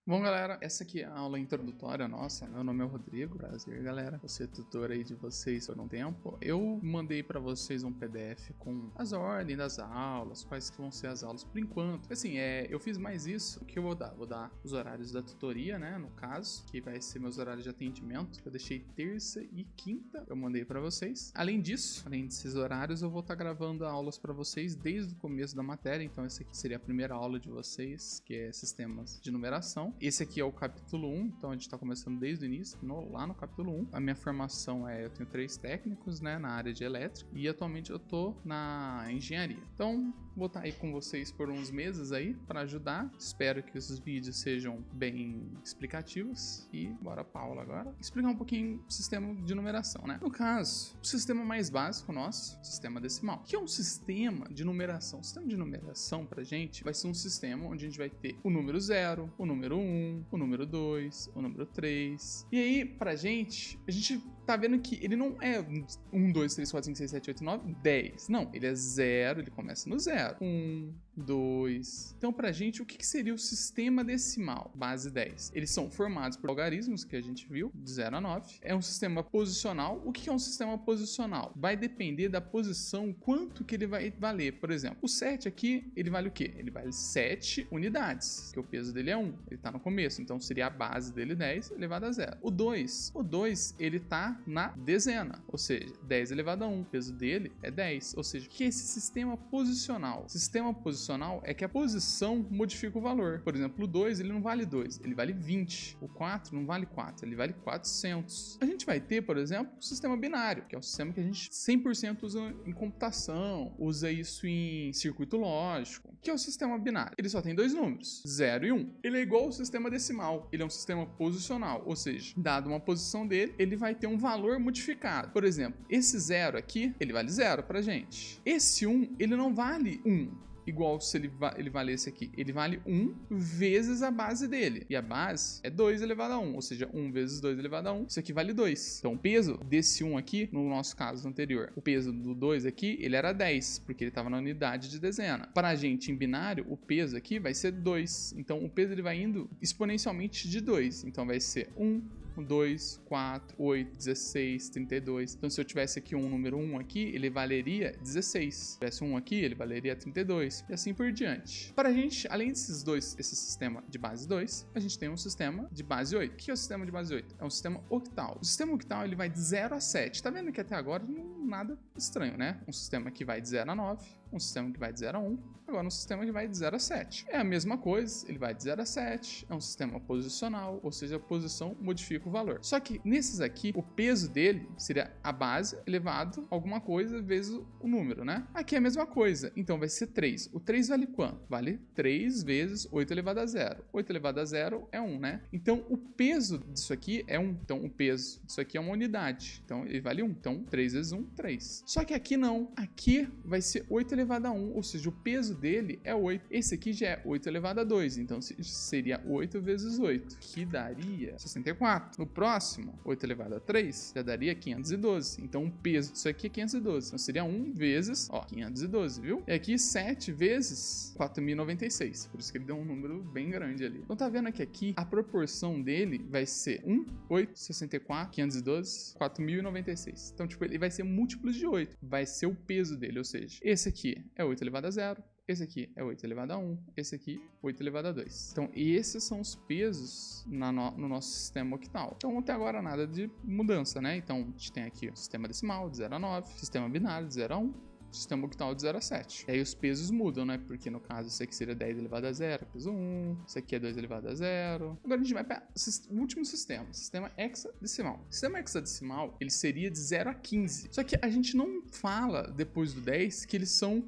Bom, galera, essa aqui é a aula introdutória nossa. Meu nome é Rodrigo, prazer, galera. Vou ser tutor aí de vocês por um tempo. Eu mandei pra vocês um PDF com as ordens das aulas, quais que vão ser as aulas por enquanto. Assim, eu fiz mais isso. O que eu vou dar? Vou dar os horários da tutoria, né, no caso, que vai ser meus horários de atendimento. Eu deixei terça e quinta, eu mandei pra vocês. Além disso, além desses horários, eu vou estar gravando aulas pra vocês desde o começo da matéria. Então essa aqui seria a primeira aula de vocês, que é sistemas de numeração. Esse aqui é o capítulo 1, então a gente está começando desde o início, lá no capítulo 1. A minha formação eu tenho 3 técnicos, né, na área de elétrica, e atualmente eu tô na engenharia. Então, vou estar aí com vocês por uns meses aí, para ajudar. Espero que esses vídeos sejam bem explicativos. E bora pra aula agora. Explicar um pouquinho o sistema de numeração, né? No caso, o sistema mais básico nosso, sistema decimal. O que é um sistema de numeração? O sistema de numeração pra gente vai ser um sistema onde a gente vai ter o número 0, o número 1, o número 2, o número 3. E aí, pra gente, a gente tá vendo que ele não é 1, 2, 3, 4, 5, 6, 7, 8, 9, 10. Não, ele é 0, ele começa no 0. 1, 2. Então, pra gente, o que seria o sistema decimal? Base 10. Eles são formados por logaritmos, que a gente viu, de 0 a 9. É um sistema posicional. O que é um sistema posicional? Vai depender da posição, quanto que ele vai valer. Por exemplo, o 7 aqui, ele vale o quê? Ele vale 7 unidades, que o peso dele é 1. Ele tá no começo, então seria a base dele 10 elevado a 0. O 2, ele tá na dezena, ou seja, 10 elevado a 1. O peso dele é 10, ou seja, o que é esse sistema posicional? Sistema posicional é que a posição modifica o valor. Por exemplo, o 2, ele não vale 2, ele vale 20. O 4 não vale 4, ele vale 400. A gente vai ter, por exemplo, o sistema binário, que é o sistema que a gente 100% usa em computação, usa isso em circuito lógico, que é o sistema binário. Ele só tem dois números, 0 e 1. Ele é igual ao sistema decimal, ele é um sistema posicional, ou seja, dado uma posição dele, ele vai ter um valor modificado. Por exemplo, esse 0 aqui, ele vale 0 pra gente. Esse 1, ele não vale 1. Igual se ele valesse aqui. Ele vale 1 vezes a base dele. E a base é 2 elevado a 1. Ou seja, 1 vezes 2 elevado a 1. Isso aqui vale 2. Então o peso desse 1 aqui, no nosso caso anterior, o peso do 2 aqui, ele era 10. Porque ele estava na unidade de dezena. Para a gente em binário, o peso aqui vai ser 2. Então o peso ele vai indo exponencialmente de 2. Então vai ser 1, 2, 4, 8, 16, 32. Então se eu tivesse aqui um número 1 aqui, ele valeria 16. Se tivesse um aqui, ele valeria 32. E assim por diante. Para a gente, além desses dois, esse sistema de base 2, a gente tem um sistema de base 8. O que é o sistema de base 8? É um sistema octal. O sistema octal ele vai de 0 a 7. Tá vendo que até agora não nada estranho, né? Um sistema que vai de 0 a 9, um sistema que vai de 0 a 1, agora um sistema que vai de 0 a 7. É a mesma coisa, ele vai de 0 a 7, é um sistema posicional, ou seja, a posição modifica o valor. Só que nesses aqui, o peso dele seria a base elevado a alguma coisa vezes o número, né? Aqui é a mesma coisa, então vai ser 3. O 3 vale quanto? Vale 3 vezes 8 elevado a 0. 8 elevado a 0 é 1, né? Então o peso disso aqui é 1. Então o peso disso aqui é uma unidade. Então ele vale 1. Então 3 vezes 1, 3. Só que aqui não. Aqui vai ser 8 elevado a 1, ou seja, o peso dele é 8. Esse aqui já é 8 elevado a 2. Então seria 8 vezes 8, que daria 64. No próximo, 8 elevado a 3, já daria 512. Então o peso disso aqui é 512. Então seria 1 vezes, 512, viu? E aqui 7 vezes 4.096. Por isso que ele deu um número bem grande ali. Então tá vendo que aqui a proporção dele vai ser 1, 8, 64, 512, 4.096. Então, tipo, ele vai ser múltiplos de 8. Vai ser o peso dele, ou seja, esse aqui é 8 elevado a 0. Esse aqui é 8 elevado a 1, esse aqui 8 elevado a 2. Então esses são os pesos no nosso sistema octal. Então até agora nada de mudança, né? Então a gente tem aqui o sistema decimal de 0 a 9, sistema binário de 0 a 1, sistema octal de 0 a 7. E aí os pesos mudam, né? Porque no caso isso aqui seria 10 elevado a 0, peso 1. Isso aqui é 2 elevado a 0. Agora a gente vai para o último sistema, sistema hexadecimal. O sistema hexadecimal, ele seria de 0 a 15. Só que a gente não fala, depois do 10, que eles são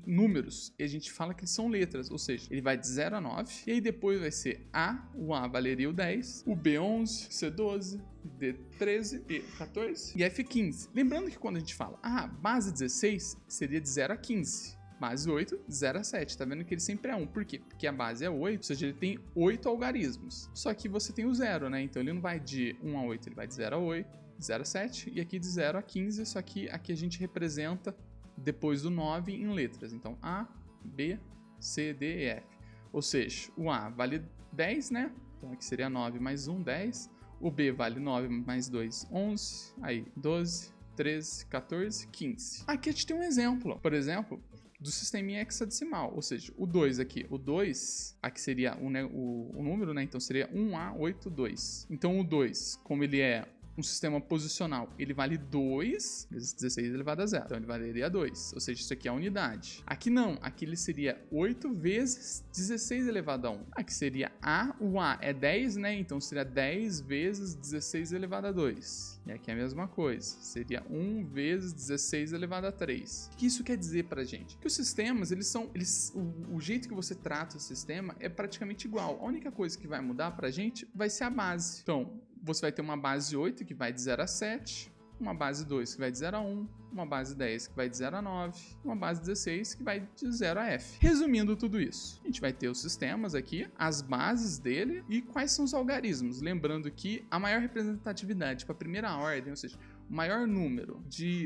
números, e a gente fala que eles são letras, ou seja, ele vai de 0 a 9, e aí depois vai ser A, o A valeria o 10, o B11, C12, D13, E14 e F15. Lembrando que quando a gente fala base 16, seria de 0 a 15. Base 8, 0 a 7. Tá vendo que ele sempre é 1. Por quê? Porque a base é 8, ou seja, ele tem 8 algarismos. Só que você tem o 0, né? Então ele não vai de 1 a 8, ele vai de 0 a 8, 0 a 7 e aqui de 0 a 15, só que aqui a gente representa depois do 9 em letras. Então A, B, C, D e F. Ou seja, o A vale 10, né? Então aqui seria 9 mais 1, 10. O B vale 9 mais 2, 11. Aí 12, 13, 14, 15. Aqui a gente tem um exemplo. Por exemplo, do sistema em hexadecimal, ou seja, o 2 aqui. O 2, aqui seria o número, né? Então seria 1A82. Então o 2, como ele é um sistema posicional, ele vale 2 vezes 16 elevado a 0. Então ele valeria 2, ou seja, isso aqui é a unidade. Aqui não, aqui ele seria 8 vezes 16 elevado a 1. Aqui seria A, o A é 10, né? Então seria 10 vezes 16 elevado a 2. E aqui é a mesma coisa, seria 1 vezes 16 elevado a 3. O que isso quer dizer pra gente? Que os sistemas, o jeito que você trata o sistema é praticamente igual. A única coisa que vai mudar pra gente vai ser a base. Então, você vai ter uma base 8 que vai de 0 a 7, uma base 2 que vai de 0 a 1, uma base 10 que vai de 0 a 9, uma base 16 que vai de 0 a F. Resumindo tudo isso, a gente vai ter os sistemas aqui, as bases dele e quais são os algarismos. Lembrando que a maior representatividade para a primeira ordem, ou seja, o maior número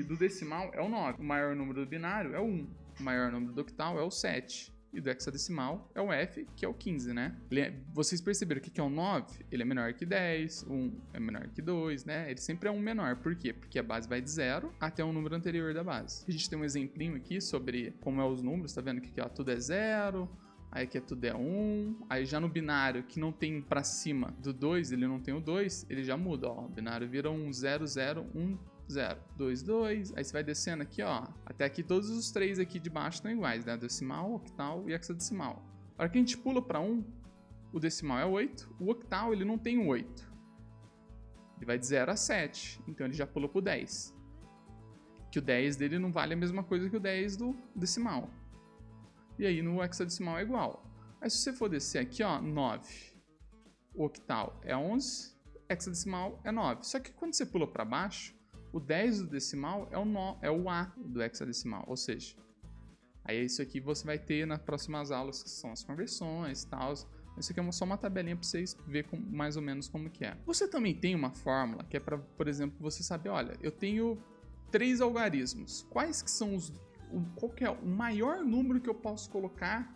do decimal é o 9, o maior número do binário é o 1, o maior número do octal é o 7. E do hexadecimal é o F, que é o 15, né? Vocês perceberam que é o 9? Ele é menor que 10, 1 é menor que 2, né? Ele sempre é um menor. Por quê? Porque a base vai de 0 até um número anterior da base. A gente tem um exemplinho aqui sobre como é os números, tá vendo que aqui ó, tudo é 0, aí aqui tudo é 1, aí já no binário que não tem pra cima do 2, ele não tem o 2, ele já muda, ó. O binário vira um 0, 0, 1, 0, 2, 2, aí você vai descendo aqui, ó, até aqui todos os três aqui de baixo estão iguais, né, decimal, octal e hexadecimal. A hora que a gente pula para 1, o decimal é 8, o octal ele não tem 8, ele vai de 0 a 7, então ele já pula para o 10, que o 10 dele não vale a mesma coisa que o 10 do decimal, e aí no hexadecimal é igual. Aí se você for descer aqui, ó, 9, o octal é 11, hexadecimal é 9, só que quando você pula para baixo, o 10 do decimal é o A do hexadecimal, ou seja, aí isso aqui você vai ter nas próximas aulas, que são as conversões e tal. Isso aqui é só uma tabelinha para vocês verem mais ou menos como que é. Você também tem uma fórmula que é para, por exemplo, você saber, olha, eu tenho 3 algarismos. Quais que são qual que é o maior número que eu posso colocar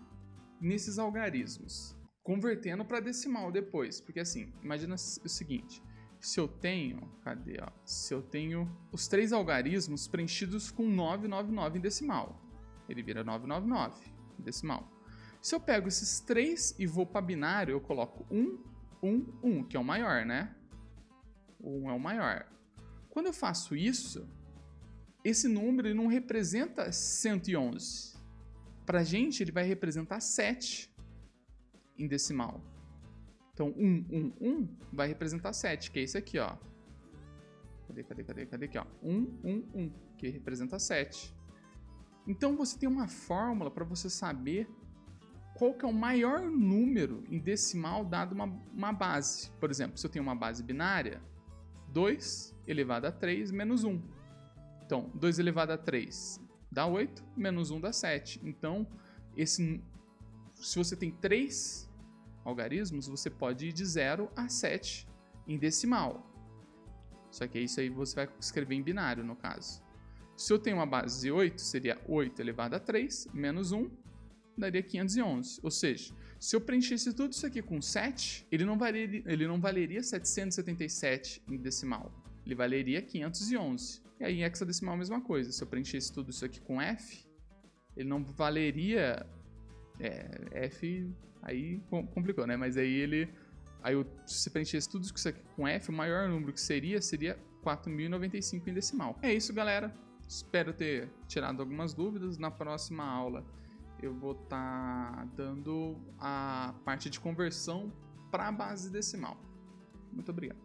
nesses algarismos? Convertendo para decimal depois, porque assim, imagina o seguinte... Se eu tenho, cadê, ó? Se eu tenho os 3 algarismos preenchidos com 999 em decimal, ele vira 999 em decimal. Se eu pego esses 3 e vou para binário, eu coloco 1, 1, 1, que é o maior, né? O 1 é o maior. Quando eu faço isso, esse número ele não representa 111. Pra gente, ele vai representar 7 em decimal. Então, 1, 1, 1 vai representar 7, que é esse aqui, ó. Cadê aqui, ó? 1, 1, 1, que representa 7. Então, você tem uma fórmula para você saber qual que é o maior número em decimal dado uma base. Por exemplo, se eu tenho uma base binária, 2 elevado a 3 menos 1. Então, 2 elevado a 3 dá 8, menos 1 dá 7. Então, se você tem 3... algarismos, você pode ir de 0 a 7 em decimal. Só que isso aí você vai escrever em binário, no caso. Se eu tenho uma base de 8, seria 8 elevado a 3, menos 1, daria 511. Ou seja, se eu preenchesse tudo isso aqui com 7, ele não valeria 777 em decimal. Ele valeria 511. E aí em hexadecimal a mesma coisa. Se eu preenchesse tudo isso aqui com F, ele não valeria... F... Aí complicou, né? Mas aí se você preenchesse tudo isso aqui com F, o maior número que seria 4.095 em decimal. É isso, galera. Espero ter tirado algumas dúvidas. Na próxima aula eu vou estar dando a parte de conversão para a base decimal. Muito obrigado.